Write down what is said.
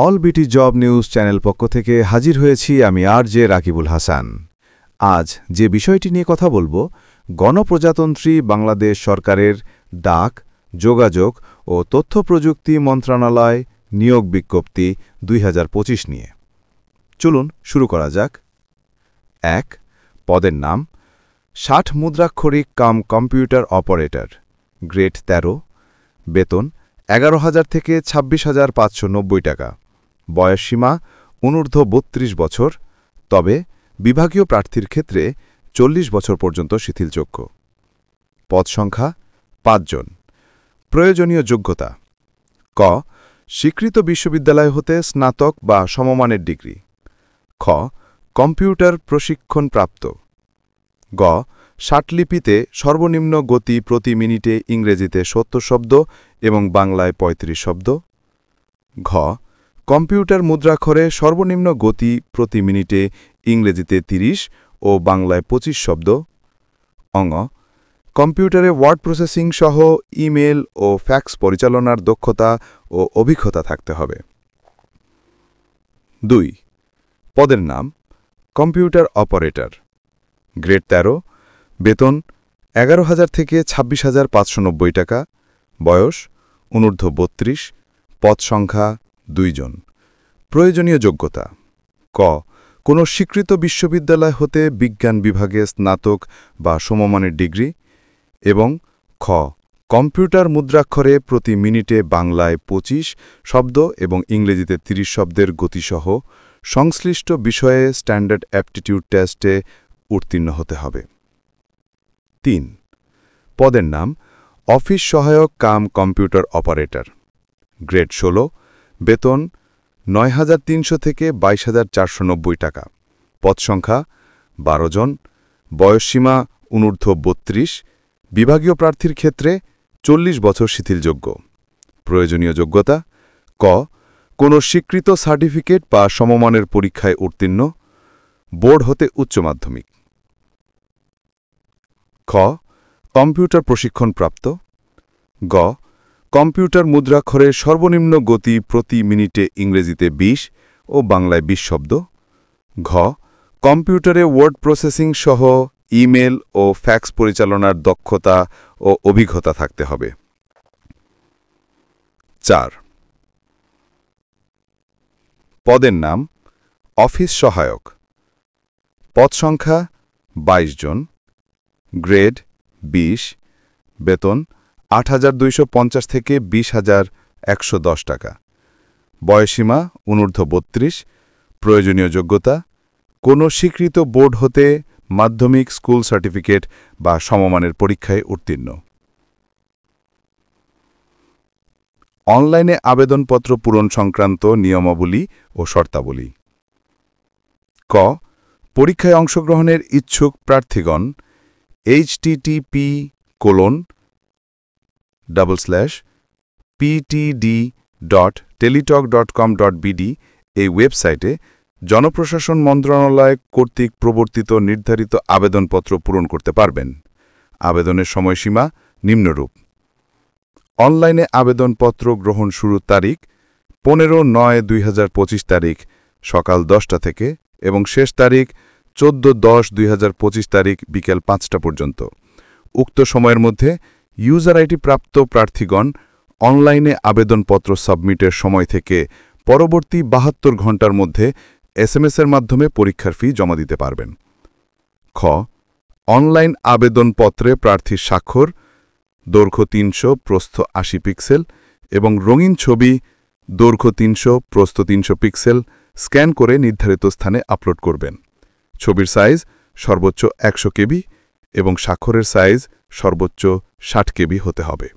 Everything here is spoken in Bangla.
অল বিটি জব নিউজ চ্যানেল পক্ষ থেকে হাজির হয়েছি আমি আরজে রাকিবুল হাসান। আজ যে বিষয়টি নিয়ে কথা বলবো, গণপ্রজাতন্ত্রী বাংলাদেশ সরকারের ডাক, যোগাযোগ ও তথ্য প্রযুক্তি মন্ত্রণালয় নিয়োগ বিজ্ঞপ্তি 2025 নিয়ে। চলুন শুরু করা যাক। ১. পদের নাম 60 মুদ্রাক্ষরিক কাম কম্পিউটার অপারেটর, গ্রেড 13, বেতন 11,000 থেকে 26,590 টাকা, বয়সসীমা অনূর্ধ্ব 32 বছর, তবে বিভাগীয় প্রার্থীর ক্ষেত্রে 40 বছর পর্যন্ত শিথিলযোগ্য। পদ সংখ্যা 5 জন। প্রয়োজনীয় যোগ্যতা: ক. স্বীকৃত বিশ্ববিদ্যালয় হতে স্নাতক বা সমমানের ডিগ্রি। খ. কম্পিউটার প্রশিক্ষণপ্রাপ্ত। গ. ষাটলিপিতে সর্বনিম্ন গতি প্রতি মিনিটে ইংরেজিতে 70 শব্দ এবং বাংলায় 35 শব্দ। ঘ. কম্পিউটার মুদ্রাক্ষরে সর্বনিম্ন গতি প্রতি মিনিটে ইংরেজিতে 30 ও বাংলায় 25 শব্দ। অঙ. কম্পিউটারে ওয়ার্ড প্রসেসিং সহ ইমেল ও ফ্যাক্স পরিচালনার দক্ষতা ও অভিজ্ঞতা থাকতে হবে। 2. পদের নাম কম্পিউটার অপারেটর, গ্রেড 13, বেতন 11,000 থেকে 26,590 টাকা, বয়স অনূর্ধ্ব 32, পদ সংখ্যা 2 জন। প্রয়োজনীয় যোগ্যতা: ক. কোনো স্বীকৃত বিশ্ববিদ্যালয় হতে বিজ্ঞান বিভাগে স্নাতক বা সমমানের ডিগ্রি এবং খ. কম্পিউটার মুদ্রাক্ষরে প্রতি মিনিটে বাংলায় 25 শব্দ এবং ইংরেজিতে 30 শব্দের গতিসহ সংশ্লিষ্ট বিষয়ে স্ট্যান্ডার্ড অ্যাপটিটিউড টেস্টে উত্তীর্ণ হতে হবে। 3. পদের নাম অফিস সহায়ক কাম কম্পিউটার অপারেটর, গ্রেড 16, বেতন 9,300 থেকে 22,490 টাকা, পদ সংখ্যা 12 জন, বয়সসীমা অনূর্ধ্ব 32, বিভাগীয় প্রার্থীর ক্ষেত্রে 40 বছর শিথিলযোগ্য। প্রয়োজনীয় যোগ্যতা: ক. কোনো স্বীকৃত সার্টিফিকেট বা সমমানের পরীক্ষায় উত্তীর্ণ, বোর্ড হতে উচ্চ মাধ্যমিক। খ. কম্পিউটার প্রশিক্ষণপ্রাপ্ত। গ. কম্পিউটার মুদ্রাক্ষরে সর্বনিম্ন গতি প্রতি মিনিটে ইংরেজিতে 20 ও বাংলায় 20 শব্দ। ঘ. কম্পিউটারে ওয়ার্ড প্রসেসিং সহ ইমেল ও ফ্যাক্স পরিচালনার দক্ষতা ও অভিজ্ঞতা থাকতে হবে। 4. পদের নাম অফিস সহায়ক, পদ সংখ্যা 22 জন, গ্রেড 20, বেতন 8,250 থেকে 20,110 টাকা, বয়সসীমা অনূর্ধ্ব 32, প্রয়োজনীয় যোগ্যতা: কোনো স্বীকৃত বোর্ড হতে মাধ্যমিক স্কুল সার্টিফিকেট বা সমমানের পরীক্ষায় উত্তীর্ণ। অনলাইনে আবেদনপত্র পূরণ সংক্রান্ত নিয়মাবলী ও শর্তাবলী: ক. পরীক্ষায় অংশগ্রহণের ইচ্ছুক প্রার্থীগণ http://ptd.teletalk.com.bd এই ওয়েবসাইটে জনপ্রশাসন মন্ত্রণালয় কর্তৃক প্রবর্তিত নির্ধারিত আবেদনপত্র পূরণ করতে পারবেন। আবেদনের সময়সীমা নিম্নরূপ: অনলাইনে আবেদনপত্র গ্রহণ শুরুর তারিখ 15/9/2025 তারিখ সকাল 10টা থেকে এবং শেষ তারিখ 14/10/2025 তারিখ বিকেল 5টা পর্যন্ত। উক্ত সময়ের মধ্যে ইউজার আইডি প্রাপ্ত প্রার্থীগণ অনলাইনে আবেদনপত্র সাবমিটের সময় থেকে পরবর্তী 72 ঘণ্টার মধ্যে SMS-এর মাধ্যমে পরীক্ষার ফি জমা দিতে পারবেন। খ. অনলাইন আবেদনপত্রে প্রার্থীর স্বাক্ষর, দৈর্ঘ্য 300, প্রস্থ 80 পিক্সেল এবং রঙিন ছবি, দৈর্ঘ্য 300, প্রস্থ 300 পিক্সেল স্ক্যান করে নির্ধারিত স্থানে আপলোড করবেন। ছবির সাইজ সর্বোচ্চ 100 কেবি এবং স্বাক্ষরের সাইজ সর্বোচ্চ 60 কেবি হতে হবে।